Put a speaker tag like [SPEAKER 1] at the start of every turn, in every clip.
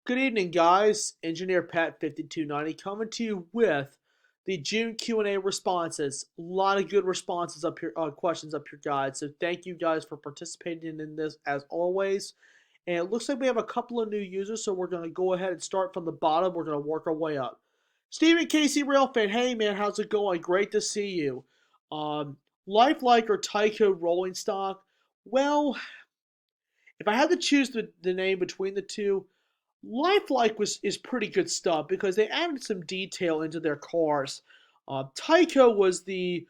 [SPEAKER 1] Good evening, guys. Engineer Pat 5290 coming to you with the June Q&A responses. A lot of good responses up here, questions up here, guys. So thank you guys for participating in this as always. And it looks like we have a couple of new users, so we're going to go ahead and start from the bottom. We're going to work our way up. Stephen Casey Railfan, hey man, how's it going? Great to see you. Um, Lifelike or Tyco Rolling Stock? Well, if I had to choose the name between the two, Lifelike is pretty good stuff because they added some detail into their cars. Tyco was the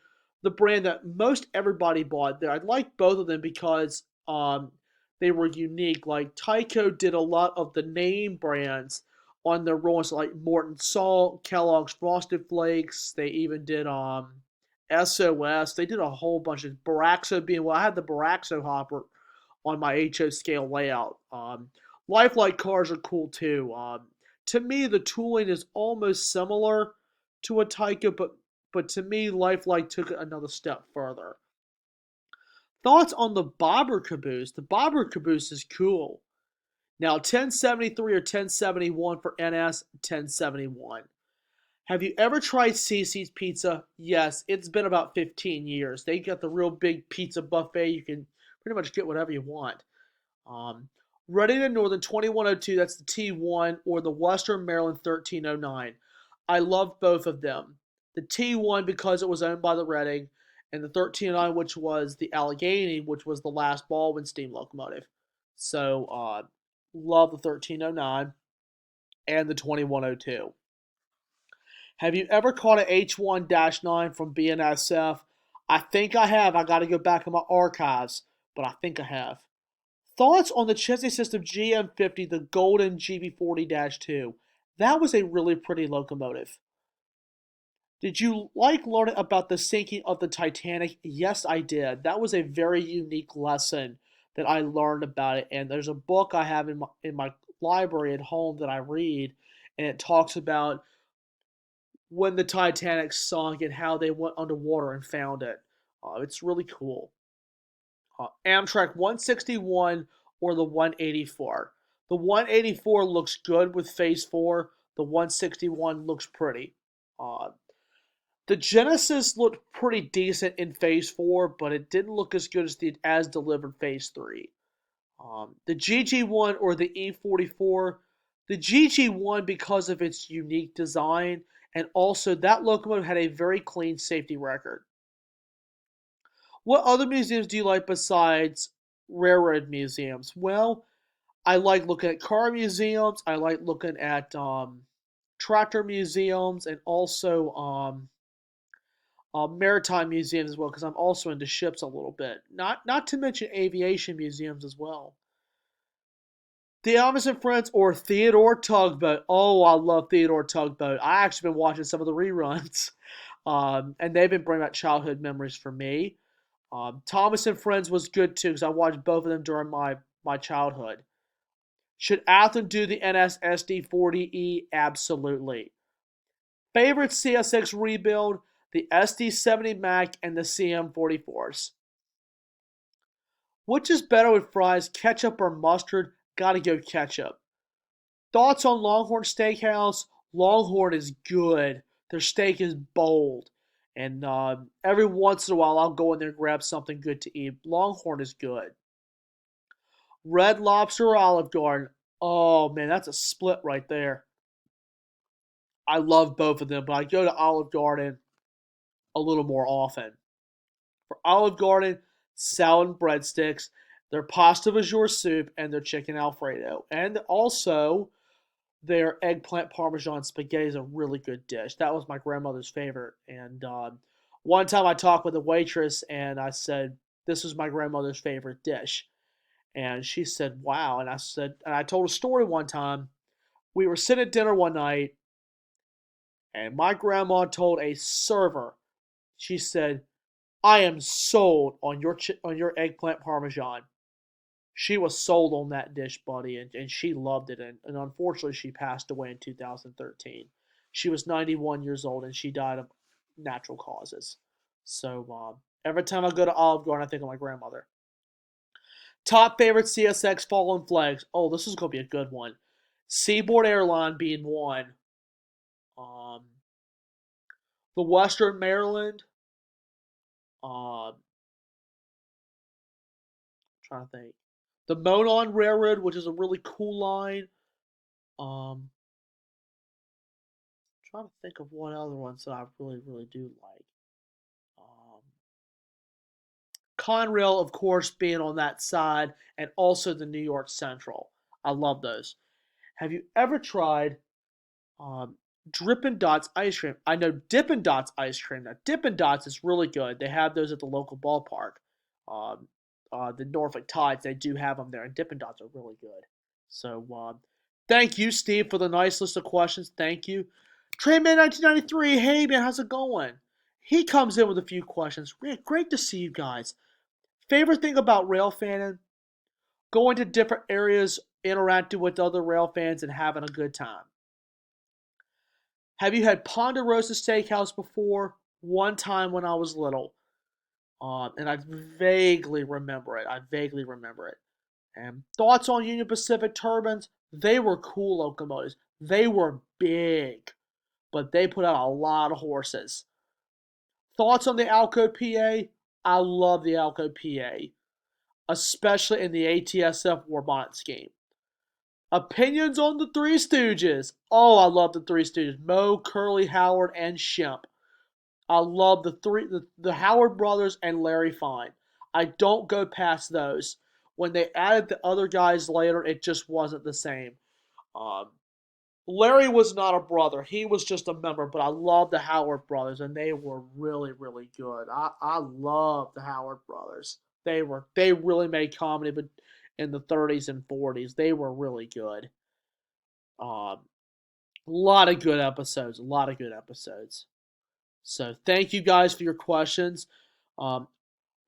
[SPEAKER 1] brand that most everybody bought. There, I like both of them because they were unique. Like Tyco did a lot of the name brands on their rolls, like Morton Salt, Kellogg's Frosted Flakes. They even did SOS. They did a whole bunch of Baraxo being well. I had the Baraxo hopper on my HO scale layout. Lifelike cars are cool too. To me, the tooling is almost similar to a Tyco, but to me, Lifelike took it another step further. Thoughts on the bobber caboose? The bobber caboose is cool. Now, 1073 or 1071 for NS, 1071. Have you ever tried CC's Pizza? Yes, it's been about 15 years. They got the real big pizza buffet. You can pretty much get whatever you want. Um, Reading Northern 2102, that's the T1, or the Western Maryland 1309. I love both of them. The T1 because it was owned by the Reading, and the 1309, which was the Allegheny, which was the last Baldwin steam locomotive. So, love the 1309 and the 2102. Have you ever caught an H1-9 from BNSF? I think I have. I got to go back in my archives, but I think I have. Thoughts on the chassis system GM50, the golden GB40-2? That was a really pretty locomotive. Did you like learning about the sinking of the Titanic? Yes, I did. That was a very unique lesson that I learned about it. And there's a book I have in my library at home that I read, and it talks about when the Titanic sunk and how they went underwater and found it. It's really cool. Amtrak 161 or the 184. The 184 looks good with Phase 4. The 161 looks pretty. Uh, the Genesis looked pretty decent in Phase 4, but it didn't look as good as the as delivered Phase 3. The GG1 or the E44. The GG1 because of its unique design, and also that locomotive had a very clean safety record. What other museums do you like besides railroad museums? Well, I like looking at car museums. I like looking at tractor museums and also maritime museums as well because I'm also into ships a little bit. Not to mention aviation museums as well. The Thomas and Friends or Theodore Tugboat. Oh, I love Theodore Tugboat. I actually been watching some of the reruns, and they've been bringing back childhood memories for me. Thomas and Friends was good too because I watched both of them during my childhood. Should Athens do the NSSD40E? Absolutely. Favorite CSX rebuild? The SD70 Mac and the CM44s. Which is better with fries, ketchup or mustard? Gotta go ketchup. Thoughts on Longhorn Steakhouse? Longhorn is good. Their steak is bold. And every once in a while, I'll go in there and grab something good to eat. Longhorn is good. Red Lobster or Olive Garden? Oh man, that's a split right there. I love both of them, but I go to Olive Garden a little more often. For Olive Garden, salad and breadsticks, their pasta visual soup, and their chicken Alfredo. And also, their eggplant parmesan spaghetti is a really good dish. That was my grandmother's favorite. And one time I talked with a waitress and I said, "This was my grandmother's favorite dish." And she said, "Wow." And I told a story one time. We were sitting at dinner one night and my grandma told a server, she said, "I am sold on your eggplant parmesan." She was sold on that dish, buddy, and she loved it. And unfortunately, she passed away in 2013. She was 91 years old and she died of natural causes. So every time I go to Olive Garden, I think of my grandmother. Top favorite CSX fallen flags. Oh, this is going to be a good one. Seaboard Airline being one. Um, the Western Maryland. Um, trying to think. The Monon Railroad, which is a really cool line. Um, trying to think of what other ones that I really, really do like. Um, Conrail, of course, being on that side, and also the New York Central. I love those. Have you ever tried um, Drippin' Dots ice cream? I know Dippin' Dots ice cream. Now, Dippin' Dots is really good. They have those at the local ballpark. Um, the Norfolk Tides, they do have them there, and Dippin' Dots are really good. So, thank you, Steve, for the nice list of questions. Thank you. Trainman 1993, hey man, how's it going? He comes in with a few questions. Great to see you guys. Favorite thing about rail fanning? Going to different areas, interacting with other rail fans, and having a good time. Have you had Ponderosa Steakhouse before? One time when I was little, and I vaguely remember it. I vaguely remember it. And thoughts on Union Pacific turbines? They were cool locomotives. They were big, but they put out a lot of horses. Thoughts on the Alco PA? I love the Alco PA, especially in the ATSF War Bonnet scheme. Opinions on the Three Stooges. Oh, I love the Three Stooges. Moe, Curly, Howard, and Shemp. I love the Howard brothers and Larry Fine. I don't go past those. When they added the other guys later, it just wasn't the same. Um, Larry was not a brother; he was just a member. But I love the Howard brothers, and they were really, really good. I love the Howard brothers. They really made comedy, but in the 30s and 40s, they were really good. A lot of good episodes. A lot of good episodes. So thank you guys for your questions. Um,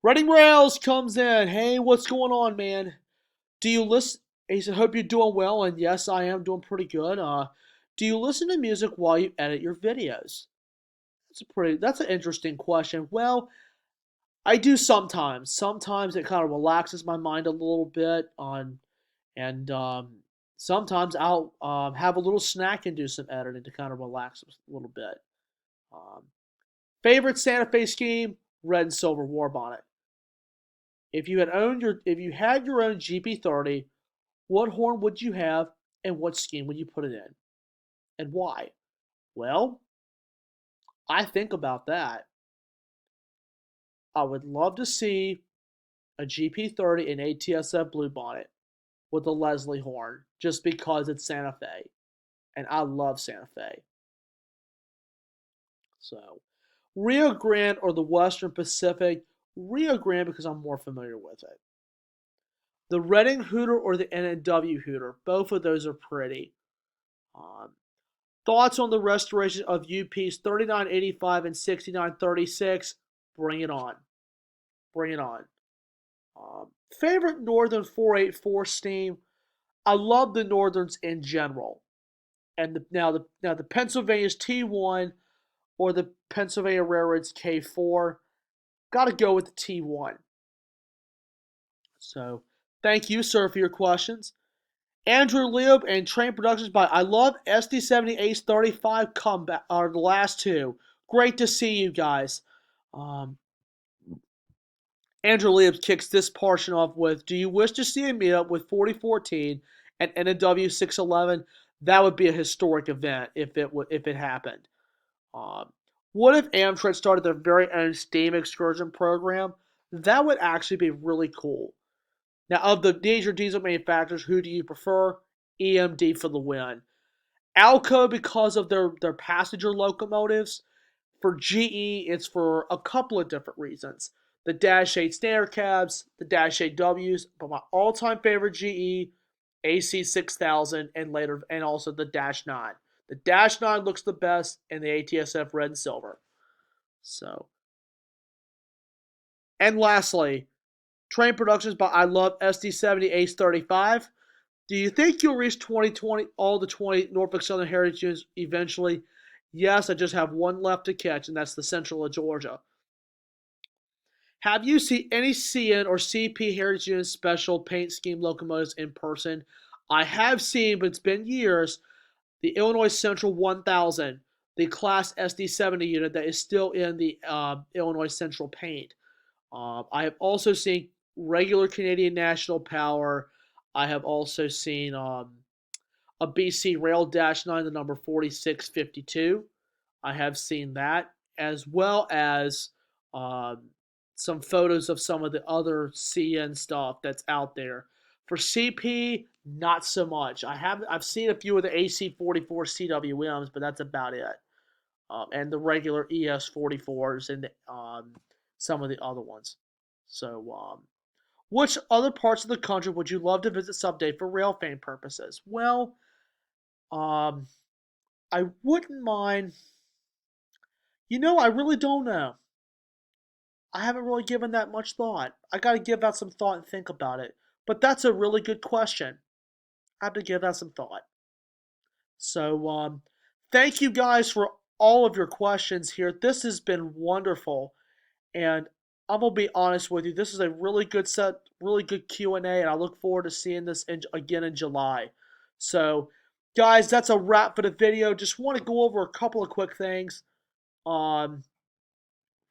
[SPEAKER 1] Reading Rails comes in. Hey, what's going on, man? Do you listen? He said, "Hope you're doing well." And yes, I am doing pretty good. Do you listen to music while you edit your videos? That's an interesting question. Well, I do sometimes. Sometimes it kind of relaxes my mind a little bit and sometimes I'll have a little snack and do some editing to kind of relax a little bit. Um, Favorite Santa Fe scheme: red and silver war bonnet. If you had your own GP30, what horn would you have, and what scheme would you put it in, and why? Well, I think about that. I would love to see a GP30 in ATSF blue bonnet with a Leslie horn, just because it's Santa Fe, and I love Santa Fe. So, Rio Grande or the Western Pacific? Rio Grande because I'm more familiar with it. The Reading Hooter or the NNW Hooter? Both of those are pretty. Um, Thoughts on the restoration of UP's 3985 and 6936? Bring it on. Bring it on. Favorite Northern 484 steam? I love the Northerns in general. And now the Pennsylvania's T1 or the Pennsylvania Railroad's K4. Got to go with the T1. So, thank you, sir, for your questions. Andrew Lieb and Train Productions by I love SD70 Ace 35 comeback are the last two. Great to see you guys. Um, Andrew Lieb kicks this portion off with, do you wish to see a meetup with 4014 and NW 611? That would be a historic event if it happened. Um, what if Amtrak started their very own steam excursion program? That would actually be really cool. Now, of the major diesel manufacturers, who do you prefer? EMD for the win. Alco because of their passenger locomotives. For GE, it's for a couple of different reasons. The Dash 8 standard cabs, the Dash 8 Ws, but my all-time favorite GE, AC 6000, and also the Dash 9. The Dash 9 looks the best in the ATSF red and silver. So, and lastly, Train Productions by I Love SD70 Ace 35. Do you think you'll reach 2020, all the 20 Norfolk Southern Heritage units eventually? Yes, I just have one left to catch, and that's the Central of Georgia. Have you seen any CN or CP Heritage Unit special paint scheme locomotives in person? I have seen, but it's been years, the Illinois Central 1000, the Class SD70 unit that is still in the Illinois Central paint. I have also seen regular Canadian National Power. I have also seen a BC Rail Dash 9, the number 4652. I have seen that, as well as um, some photos of some of the other CN stuff that's out there. For CP, not so much. I've seen a few of the AC44 CWMs, but that's about it. And the regular ES44s and some of the other ones. So, which other parts of the country would you love to visit someday for rail fan purposes? Well, um, I wouldn't mind. I really don't know. I haven't really given that much thought. I got to give that some thought and think about it. But that's a really good question. I have to give that some thought. So, thank you guys for all of your questions here. This has been wonderful, and I'm gonna be honest with you. This is a really good set, really good Q&A, and I look forward to seeing this again in July. So, guys, that's a wrap for the video. Just want to go over a couple of quick things. Um,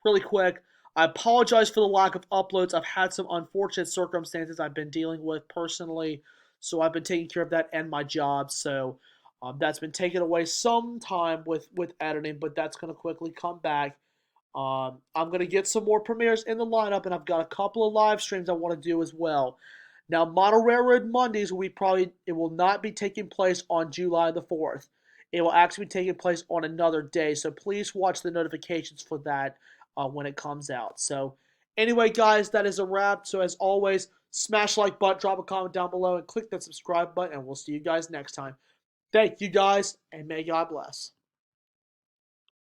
[SPEAKER 1] really quick. I apologize for the lack of uploads. I've had some unfortunate circumstances I've been dealing with personally, so I've been taking care of that and my job. So that's been taken away some time with editing, but that's going to quickly come back. I'm going to get some more premieres in the lineup, and I've got a couple of live streams I want to do as well. Now, Model Railroad Mondays it will not be taking place on July the 4th. It will actually be taking place on another day, so please watch the notifications for that when it comes out. So, anyway, guys, that is a wrap. So, as always, smash like button, drop a comment down below, and click that subscribe button, and we'll see you guys next time. Thank you, guys, and may God bless.